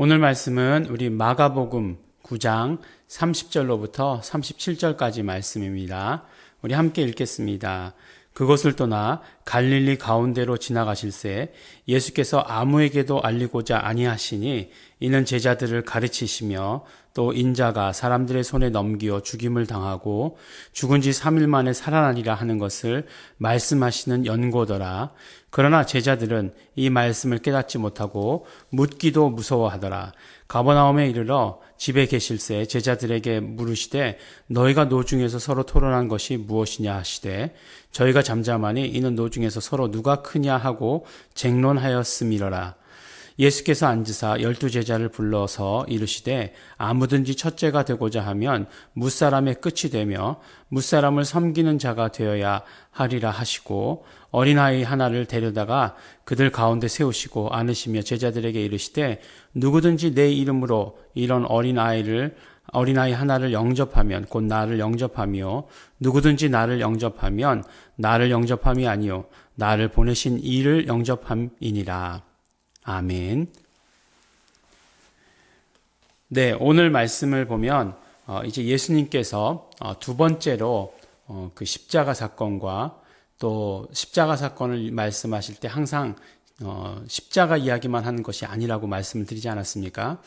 오늘 말씀은 우리 마가복음 9장 30절로부터 37절까지 말씀입니다. 우리 함께 읽겠습니다. 그것을 떠나 갈릴리 가운데로 지나가실새 예수께서 아무에게도 알리고자 아니하시니 이는 제자들을 가르치시며 또 인자가 사람들의 손에 넘기어 죽임을 당하고 죽은 지 3일 만에 살아나리라 하는 것을 말씀하시는 연고더라. 그러나 제자들은 이 말씀을 깨닫지 못하고 묻기도 무서워하더라. 가버나움에 이르러 집에 계실새 제자들에게 물으시되 너희가 노중에서 서로 토론한 것이 무엇이냐 하시되 저희가 잠잠하니 이는 노중에서 서로 누가 크냐 하고 쟁론하였음이러라. 예수께서 앉으사 12제자를 불러서 이르시되 아무든지 첫째가 되고자 하면 무사람의 끝이 되며 무사람을 섬기는 자가 되어야 하리라 하시고 어린아이 하나를 데려다가 그들 가운데 세우시고 안으시며 제자들에게 이르시되 누구든지 내 이름으로 이런 어린아이 하나를 영접하면 곧 나를 영접하며 누구든지 나를 영접하면 나를 영접함이 아니요 나를 보내신 이를 영접함이니라. 아멘. 네, 오늘 말씀을 보면 이제 예수님께서 두 번째로 그 십자가 사건과 또 십자가 사건을 말씀하실 때 항상 십자가 이야기만 하는 것이 아니라고 말씀을 드리지 않았습니까?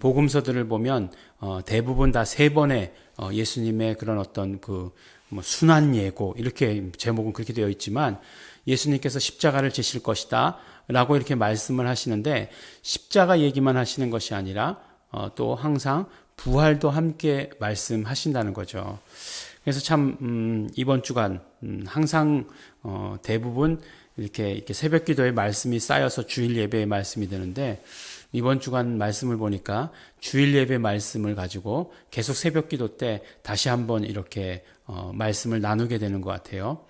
복음서들을 보면 대부분 다 세 번의 예수님의 그런 어떤 뭐 순환 예고 이렇게 제목은 그렇게 되어 있지만 예수님께서 십자가를 지실 것이다 라고 이렇게 말씀을 하시는데 십자가 얘기만 하시는 것이 아니라 또 항상 부활도 함께 말씀하신다는 거죠. 그래서 참 이번 주간 항상 대부분 이렇게 새벽 기도의 말씀이 쌓여서 주일 예배의 말씀이 되는데 이번 주간 말씀을 보니까 주일 예배 말씀을 가지고 계속 새벽 기도 때 다시 한번 이렇게 말씀을 나누게 되는 것 같아요.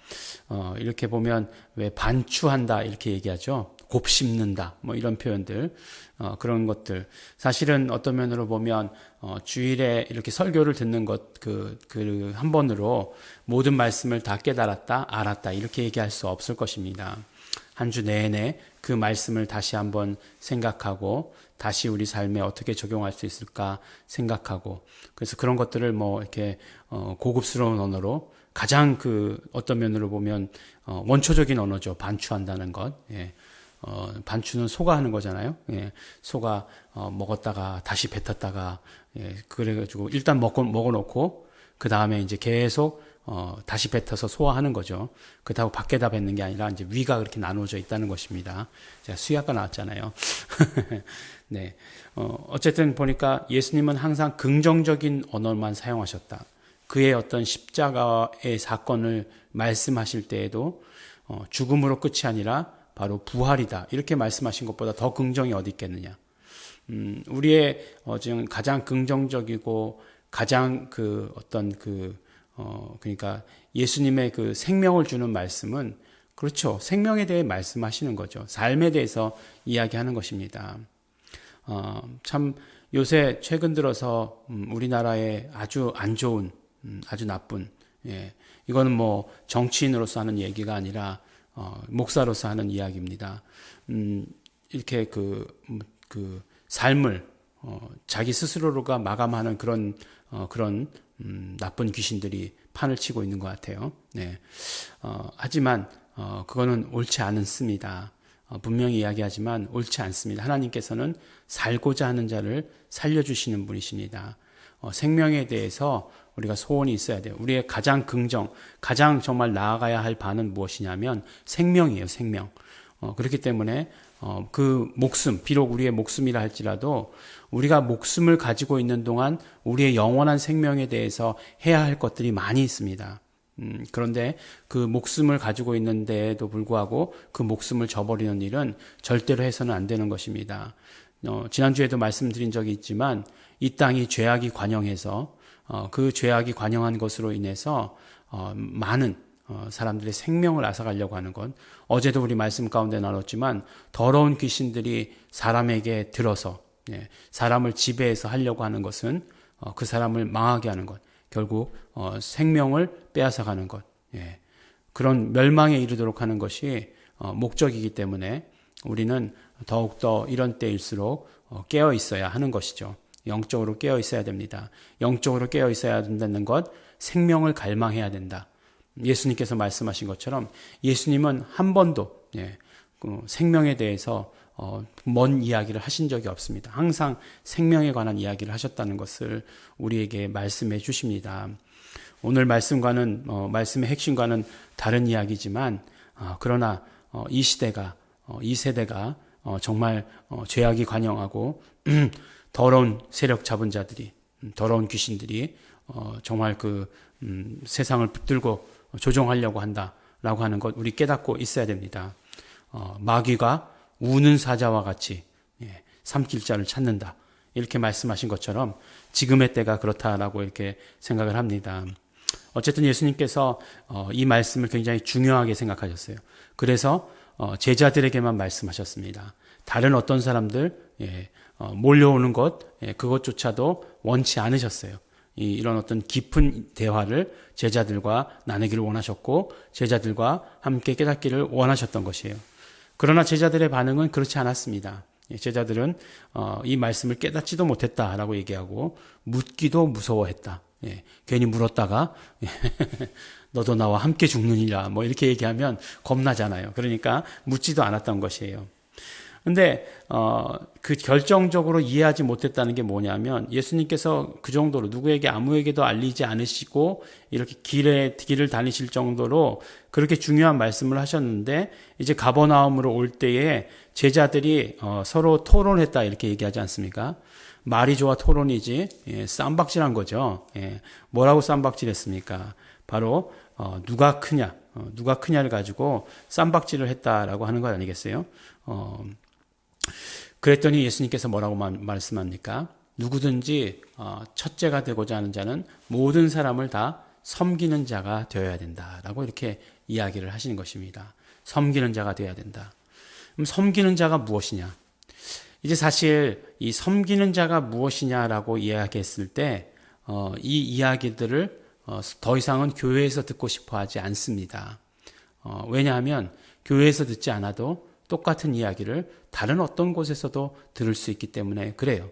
이렇게 보면 왜 반추한다 이렇게 얘기하죠. 곱씹는다 뭐 이런 표현들 그런 것들 사실은 어떤 면으로 보면 주일에 이렇게 설교를 듣는 것 그 한 번으로 모든 말씀을 다 깨달았다 알았다 이렇게 얘기할 수 없을 것입니다. 한 주 내내 그 말씀을 다시 한번 생각하고 다시 우리 삶에 어떻게 적용할 수 있을까 생각하고 그래서 그런 것들을 뭐 이렇게 고급스러운 언어로 가장 어떤 면으로 보면 원초적인 언어죠. 반추한다는 것. 예. 반추는 소가 하는 거잖아요. 예, 소가 먹었다가 다시 뱉었다가 예, 그래가지고 일단 먹어놓고 그 다음에 이제 계속 다시 뱉어서 소화하는 거죠. 그렇다고 밖에다 뱉는 게 아니라 이제 위가 그렇게 나누어져 있다는 것입니다. 제가 수의학과 나왔잖아요. 네, 어쨌든 보니까 예수님은 항상 긍정적인 언어만 사용하셨다. 그의 어떤 십자가의 사건을 말씀하실 때에도 죽음으로 끝이 아니라 바로 부활이다. 이렇게 말씀하신 것보다 더 긍정이 어디 있겠느냐. 우리의 지금 가장 긍정적이고 가장 그러니까 예수님의 그 생명을 주는 말씀은 그렇죠. 생명에 대해 말씀하시는 거죠. 삶에 대해서 이야기하는 것입니다. 참 요새 최근 들어서 우리나라에 아주 안 좋은, 아주 나쁜, 예, 이거는 뭐 정치인으로서 하는 얘기가 아니라 목사로서 하는 이야기입니다. 이렇게 삶을 자기 스스로가 마감하는 그런 나쁜 귀신들이 판을 치고 있는 것 같아요. 네. 하지만 그거는 옳지 않습니다. 분명히 이야기하지만 옳지 않습니다. 하나님께서는 살고자 하는 자를 살려주시는 분이십니다. 생명에 대해서 우리가 소원이 있어야 돼요. 우리의 가장 가장 정말 나아가야 할 바는 무엇이냐면 생명이에요, 생명. 그렇기 때문에 그 목숨, 비록 우리의 목숨이라 할지라도 우리가 목숨을 가지고 있는 동안 우리의 영원한 생명에 대해서 해야 할 것들이 많이 있습니다. 그런데 그 목숨을 가지고 있는데도 불구하고 그 목숨을 저버리는 일은 절대로 해서는 안 되는 것입니다. 지난주에도 말씀드린 적이 있지만 이 땅이 죄악이 관영해서 그 죄악이 관영한 것으로 인해서 많은 사람들의 생명을 앗아가려고 하는 것. 어제도 우리 말씀 가운데 나눴지만 더러운 귀신들이 사람에게 들어서 사람을 지배해서 하려고 하는 것은 그 사람을 망하게 하는 것. 결국 생명을 빼앗아가는 것. 그런 멸망에 이르도록 하는 것이 목적이기 때문에 우리는 더욱더 이런 때일수록 깨어 있어야 하는 것이죠. 영적으로 깨어 있어야 됩니다. 영적으로 깨어 있어야 된다는 것, 생명을 갈망해야 된다. 예수님께서 말씀하신 것처럼 예수님은 한 번도 생명에 대해서 먼 이야기를 하신 적이 없습니다. 항상 생명에 관한 이야기를 하셨다는 것을 우리에게 말씀해 주십니다. 오늘 말씀과는 말씀의 핵심과는 다른 이야기지만 그러나 이 시대가 이 세대가 정말 죄악이 관영하고 더러운 세력 잡은 자들이 더러운 귀신들이 정말 그 세상을 붙들고 조종하려고 한다라고 하는 것 우리 깨닫고 있어야 됩니다. 마귀가 우는 사자와 같이 삼킬 자를 찾는다. 이렇게 말씀하신 것처럼 지금의 때가 그렇다라고 이렇게 생각을 합니다. 어쨌든 예수님께서 이 말씀을 굉장히 중요하게 생각하셨어요. 그래서 제자들에게만 말씀하셨습니다. 다른 어떤 사람들 몰려오는 것 그것조차도 원치 않으셨어요. 이런 어떤 깊은 대화를 제자들과 나누기를 원하셨고 제자들과 함께 깨닫기를 원하셨던 것이에요. 그러나 제자들의 반응은 그렇지 않았습니다. 제자들은 이 말씀을 깨닫지도 못했다라고 얘기하고 묻기도 무서워했다. 괜히 물었다가 너도 나와 함께 죽느니라 뭐 이렇게 얘기하면 겁나잖아요. 그러니까 묻지도 않았던 것이에요. 근데 그 결정적으로 이해하지 못했다는 게 뭐냐면 예수님께서 그 정도로 누구에게 아무에게도 알리지 않으시고 이렇게 길을 다니실 정도로 그렇게 중요한 말씀을 하셨는데 이제 가버나움으로 올 때에 제자들이 서로 토론했다 이렇게 얘기하지 않습니까? 말이 좋아 토론이지 쌈박질한 거죠. 뭐라고 쌈박질했습니까? 바로 누가 크냐를 가지고 쌈박질을 했다라고 하는 것 아니겠어요? 그랬더니 예수님께서 뭐라고 말씀합니까? 누구든지 첫째가 되고자 하는 자는 모든 사람을 다 섬기는 자가 되어야 된다라고 이렇게 이야기를 하시는 것입니다. 섬기는 자가 되어야 된다. 그럼 섬기는 자가 무엇이냐? 이제 사실 이 섬기는 자가 무엇이냐라고 이야기했을 때 이 이야기들을 더 이상은 교회에서 듣고 싶어 하지 않습니다. 왜냐하면 교회에서 듣지 않아도 똑같은 이야기를 다른 어떤 곳에서도 들을 수 있기 때문에 그래요.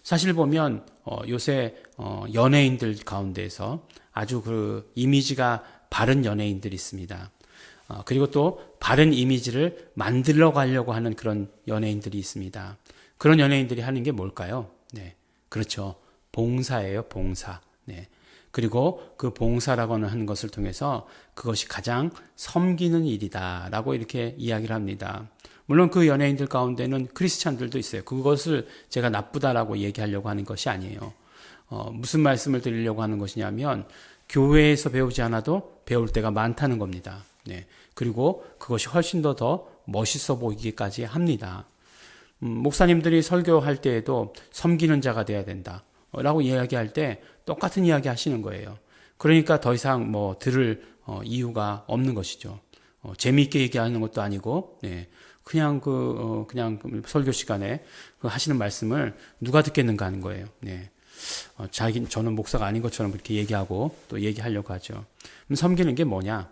사실 보면 요새 연예인들 가운데에서 아주 그 이미지가 바른 연예인들이 있습니다. 그리고 또 바른 이미지를 만들어 가려고 하는 그런 연예인들이 있습니다. 그런 연예인들이 하는 게 뭘까요? 네, 그렇죠. 봉사예요, 봉사. 네. 그리고 그 봉사라고 하는 것을 통해서 그것이 가장 섬기는 일이다라고 이렇게 이야기를 합니다. 물론 그 연예인들 가운데는 크리스찬들도 있어요. 그것을 제가 나쁘다라고 얘기하려고 하는 것이 아니에요. 무슨 말씀을 드리려고 하는 것이냐면 교회에서 배우지 않아도 배울 때가 많다는 겁니다. 네. 그리고 그것이 훨씬 더 멋있어 보이기까지 합니다. 목사님들이 설교할 때에도 섬기는 자가 돼야 된다. 라고 이야기할 때 똑같은 이야기 하시는 거예요. 그러니까 더 이상 들을 이유가 없는 것이죠. 재미있게 얘기하는 것도 아니고, 네. 그냥 설교 시간에 하시는 말씀을 누가 듣겠는가 하는 거예요. 네. 저는 목사가 아닌 것처럼 그렇게 얘기하고 또 얘기하려고 하죠. 그럼 섬기는 게 뭐냐?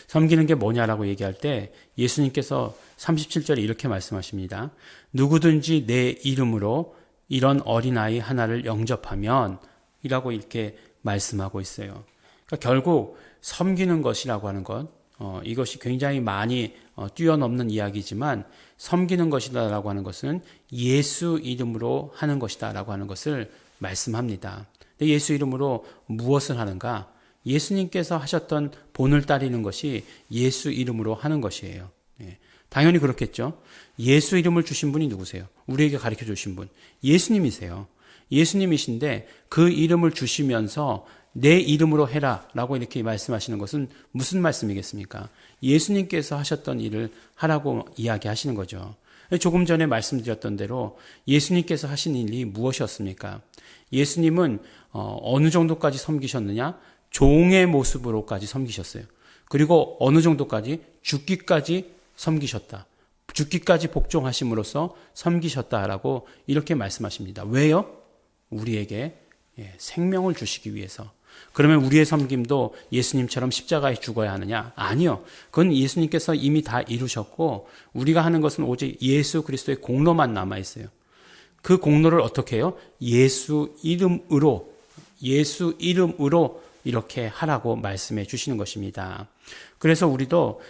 섬기는 게 뭐냐라고 얘기할 때 예수님께서 37절에 이렇게 말씀하십니다. 누구든지 내 이름으로 이런 어린아이 하나를 영접하면 이라고 이렇게 말씀하고 있어요. 그러니까 결국 섬기는 것이라고 하는 것, 이것이 굉장히 많이 뛰어넘는 이야기지만 섬기는 것이다라고 하는 것은 예수 이름으로 하는 것이다라고 하는 것을 말씀합니다. 근데 예수 이름으로 무엇을 하는가? 예수님께서 하셨던 본을 따르는 것이 예수 이름으로 하는 것이에요. 당연히 그렇겠죠. 예수 이름을 주신 분이 누구세요? 우리에게 가르쳐 주신 분. 예수님이세요. 예수님이신데 그 이름을 주시면서 내 이름으로 해라 라고 이렇게 말씀하시는 것은 무슨 말씀이겠습니까? 예수님께서 하셨던 일을 하라고 이야기하시는 거죠. 조금 전에 말씀드렸던 대로 예수님께서 하신 일이 무엇이었습니까? 예수님은 어느 정도까지 섬기셨느냐? 종의 모습으로까지 섬기셨어요. 그리고 어느 정도까지? 죽기까지 섬기셨다. 죽기까지 복종하심으로써 섬기셨다라고 이렇게 말씀하십니다. 왜요? 우리에게 생명을 주시기 위해서. 그러면 우리의 섬김도 예수님처럼 십자가에 죽어야 하느냐? 아니요. 그건 예수님께서 이미 다 이루셨고 우리가 하는 것은 오직 예수 그리스도의 공로만 남아 있어요. 그 공로를 어떻게 해요? 예수 이름으로 이렇게 하라고 말씀해 주시는 것입니다. 그래서 우리도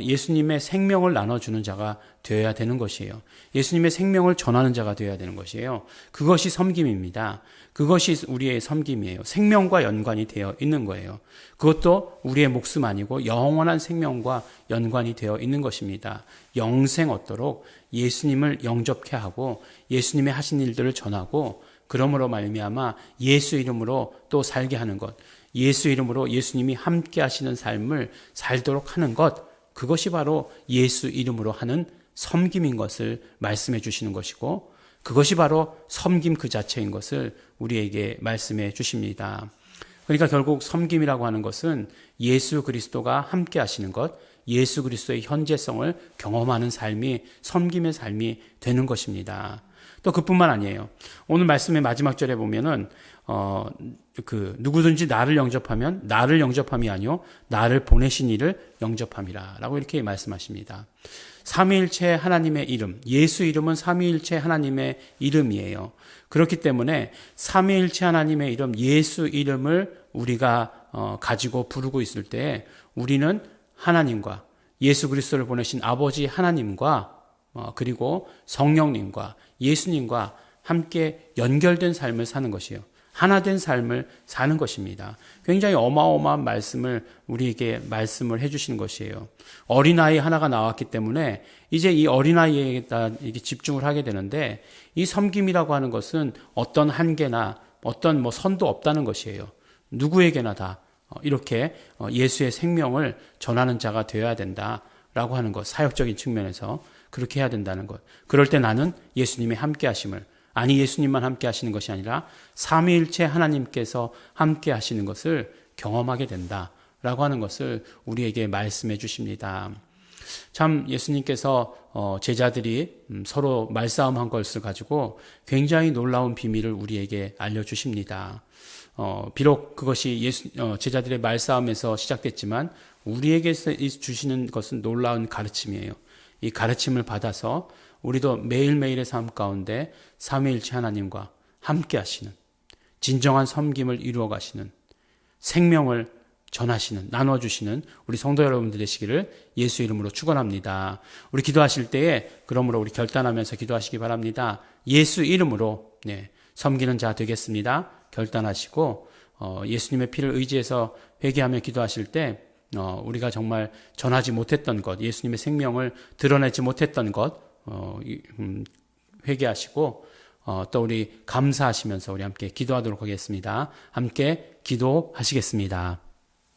예수님의 생명을 나눠주는 자가 되어야 되는 것이에요. 예수님의 생명을 전하는 자가 되어야 되는 것이에요. 그것이 섬김입니다. 그것이 우리의 섬김이에요. 생명과 연관이 되어 있는 거예요. 그것도 우리의 목숨 아니고 영원한 생명과 연관이 되어 있는 것입니다. 영생 얻도록 예수님을 영접케 하고 예수님의 하신 일들을 전하고 그러므로 말미암아 예수 이름으로 또 살게 하는 것, 예수 이름으로 예수님이 함께 하시는 삶을 살도록 하는 것, 그것이 바로 예수 이름으로 하는 섬김인 것을 말씀해 주시는 것이고 그것이 바로 섬김 그 자체인 것을 우리에게 말씀해 주십니다. 그러니까 결국 섬김이라고 하는 것은 예수 그리스도가 함께 하시는 것, 예수 그리스도의 현재성을 경험하는 삶이 섬김의 삶이 되는 것입니다. 또 그뿐만 아니에요. 오늘 말씀의 마지막 절에 보면은 누구든지 나를 영접하면 나를 영접함이 아니요 나를 보내신 이를 영접함이라라고 이렇게 말씀하십니다. 삼위일체 하나님의 이름, 예수 이름은 삼위일체 하나님의 이름이에요. 그렇기 때문에 삼위일체 하나님의 이름, 예수 이름을 우리가 가지고 부르고 있을 때 우리는 하나님과 예수 그리스도를 보내신 아버지 하나님과 그리고 성령님과 예수님과 함께 연결된 삶을 사는 것이에요. 하나 된 삶을 사는 것입니다. 굉장히 어마어마한 말씀을 우리에게 말씀을 해주시는 것이에요. 어린아이 하나가 나왔기 때문에 이제 이 어린아이에다 집중을 하게 되는데 이 섬김이라고 하는 것은 어떤 한계나 어떤 선도 없다는 것이에요. 누구에게나 다 이렇게 예수의 생명을 전하는 자가 되어야 된다라고 하는 것, 사역적인 측면에서 그렇게 해야 된다는 것. 그럴 때 나는 예수님의 함께 하심을, 아니 예수님만 함께 하시는 것이 아니라 삼위일체 하나님께서 함께 하시는 것을 경험하게 된다라고 하는 것을 우리에게 말씀해 주십니다. 참 예수님께서 제자들이 서로 말싸움한 것을 가지고 굉장히 놀라운 비밀을 우리에게 알려주십니다. 비록 그것이 제자들의 말싸움에서 시작됐지만 우리에게 주시는 것은 놀라운 가르침이에요. 이 가르침을 받아서 우리도 매일매일의 삶 가운데 삼위일체 하나님과 함께 하시는 진정한 섬김을 이루어 가시는 생명을 전하시는 나눠주시는 우리 성도 여러분들 되시기를 예수 이름으로 축원합니다. 우리 기도하실 때에 그러므로 우리 결단하면서 기도하시기 바랍니다. 예수 이름으로 섬기는 자 되겠습니다. 결단하시고 예수님의 피를 의지해서 회개하며 기도하실 때 우리가 정말 전하지 못했던 것, 예수님의 생명을 드러내지 못했던 것 회개하시고 또 우리 감사하시면서 우리 함께 기도하도록 하겠습니다. 함께 기도하시겠습니다.